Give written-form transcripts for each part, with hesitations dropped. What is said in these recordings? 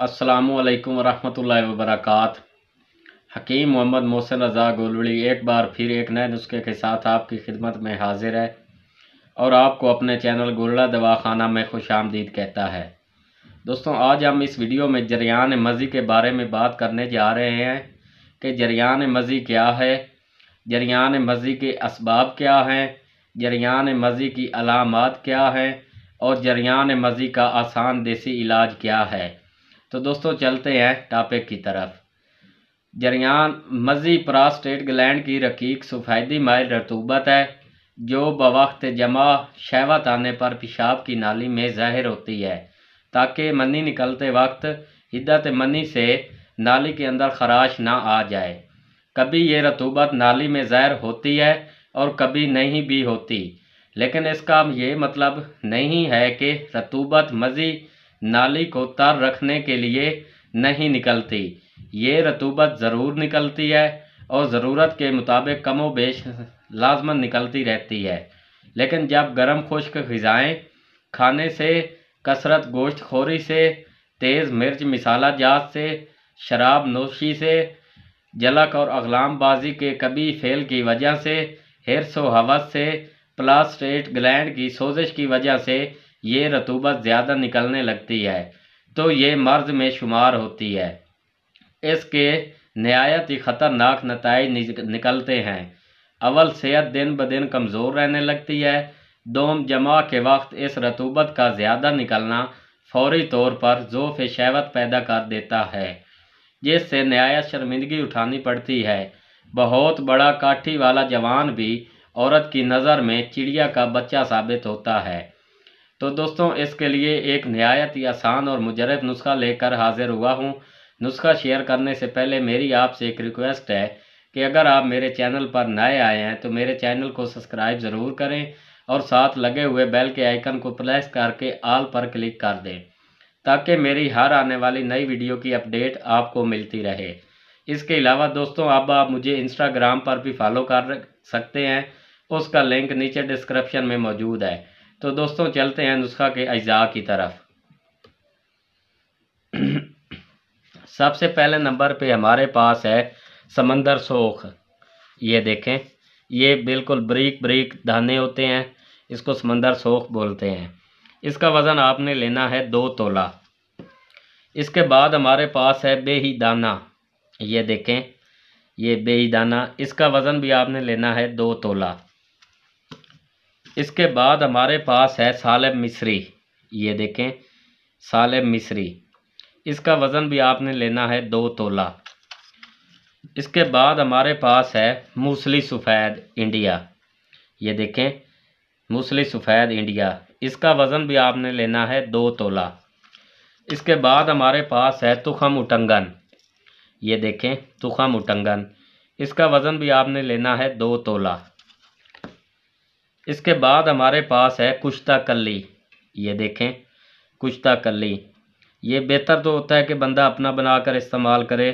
अस्सलामुअलैकुम वरहमतुल्लाहि वबरकात। हकीम मोहम्मद मोहसिन रज़ा गोलवली एक बार फिर एक नए नुस्खे के साथ आपकी खिदमत में हाजिर है और आपको अपने चैनल गोलड़ा दवाखाना में खुशामदीद कहता है। दोस्तों, आज हम इस वीडियो में जरियान मज़ी के बारे में बात करने जा रहे हैं कि जरियान मज़ी क्या है, जरियान मज़ी के असबाब क्या हैं, जरियान मज़ी की अलामात क्या हैं और जरियान मज़ी का आसान देसी इलाज क्या है। तो दोस्तों, चलते हैं टॉपिक की तरफ। जरियान मज़ी प्रोस्टेट ग्लैंड की रकीक सफ़ेदी माइल रतूबत है जो बवक्त जमा शहवत आने पर पेशाब की नाली में ज़ाहिर होती है ताकि मनी निकलते वक्त हिद्दत मनी से नाली के अंदर खराश ना आ जाए। कभी ये रतूबत नाली में ज़ाहिर होती है और कभी नहीं भी होती, लेकिन इसका ये मतलब नहीं है कि रतूबत मज़ी नाली को तर रखने के लिए नहीं निकलती। ये रतूबत ज़रूर निकलती है और ज़रूरत के मुताबिक कमो बेश लाजमन निकलती रहती है, लेकिन जब गर्म खुश्क ग़िज़ाएँ खाने से, कसरत गोश्त खोरी से, तेज़ मिर्च मिसाला जात से, शराब नोशी से, जलक और अगलामबाजी के कभी फेल की वजह से, हिर्स व हवस से, प्रोस्टेट ग्लैंड की सोजिश की वजह से ये रतूबत ज़्यादा निकलने लगती है तो ये मर्ज़ में शुमार होती है। इसके नहायत ही ख़तरनाक नताइज निकलते हैं। अव्वल सेहत दिन ब दिन कमज़ोर रहने लगती है। दोम जमा के वक्त इस रतूबत का ज़्यादा निकलना फौरी तौर पर ज़ोफ़ शहवत पैदा कर देता है, जिससे नहायत शर्मिंदगी उठानी पड़ती है। बहुत बड़ा काठी वाला जवान भी औरत की नज़र में चिड़िया का बच्चा साबित होता है। तो दोस्तों, इसके लिए एक नहायत ही आसान और मुजरब नुस्खा लेकर हाजिर हुआ हूँ। नुस्खा शेयर करने से पहले मेरी आपसे एक रिक्वेस्ट है कि अगर आप मेरे चैनल पर नए आए हैं तो मेरे चैनल को सब्सक्राइब ज़रूर करें और साथ लगे हुए बेल के आइकन को प्रेस करके ऑल पर क्लिक कर दें ताकि मेरी हर आने वाली नई वीडियो की अपडेट आपको मिलती रहे। इसके अलावा दोस्तों, अब आप मुझे इंस्टाग्राम पर भी फॉलो कर सकते हैं, उसका लिंक नीचे डिस्क्रिप्शन में मौजूद है। तो दोस्तों, चलते हैं नुस्खा के अज्जा की तरफ। सबसे पहले नंबर पे हमारे पास है समंदर सोख। ये देखें, ये बिल्कुल बारीक बारीक दाने होते हैं, इसको समंदर सोख बोलते हैं। इसका वज़न आपने लेना है 2 तोला। इसके बाद हमारे पास है बेही दाना। ये देखें, ये बेही दाना, इसका वज़न भी आपने लेना है 2 तोला। इसके बाद हमारे पास है सालिब मिस्री। ये देखें, सालिब मिस्री, इसका वज़न भी आपने लेना है 2 तोला। इसके बाद हमारे पास है मूसली सफ़ेद इंडिया। ये देखें, मूसली सफ़ेद इंडिया, इसका वज़न भी आपने लेना है 2 तोला। इसके बाद हमारे पास है तुखम उटंगन। ये देखें, तुखम उटंगन, इसका वज़न भी आपने लेना है 2 तोला। इसके बाद हमारे पास है कुश्ता कल्ली। ये देखें, कुश्ता कल्ली, ये बेहतर तो होता है कि बंदा अपना बनाकर इस्तेमाल करे,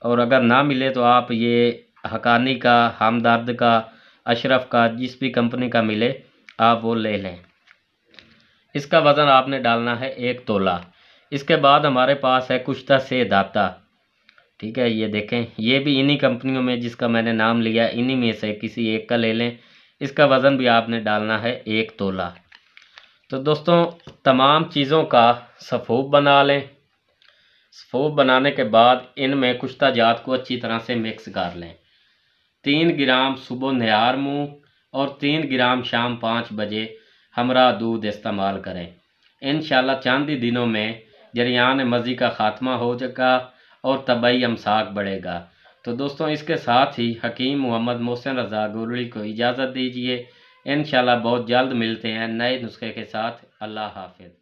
और अगर ना मिले तो आप ये हकानी का, हमदर्द का, अशरफ का, जिस भी कंपनी का मिले आप वो ले लें। इसका वज़न आपने डालना है 1 तोला। इसके बाद हमारे पास है कुश्ता से दाता। ठीक है, ये देखें, ये भी इन्हीं कंपनियों में जिसका मैंने नाम लिया इन्हीं में से किसी एक का ले लें। इसका वज़न भी आपने डालना है 1 तोला। तो दोस्तों, तमाम चीज़ों का सफ़ूब बना लें। सफ़ूब बनाने के बाद इनमें कुश्ता जात को अच्छी तरह से मिक्स कर लें। 3 ग्राम सुबह निहार मुँह और 3 ग्राम शाम 5 बजे हमरा दूध इस्तेमाल करें। इंशाल्लाह चंद ही दिनों में जरियान मज़ी का ख़ात्मा हो जाएगा और तबई अमसाक बढ़ेगा। तो दोस्तों, इसके साथ ही हकीम मोहम्मद मोहसिन रज़ा गोलवली को इजाज़त दीजिए। इंशाल्लाह बहुत जल्द मिलते हैं नए नुस्खे के साथ। अल्लाह हाफ़िज़।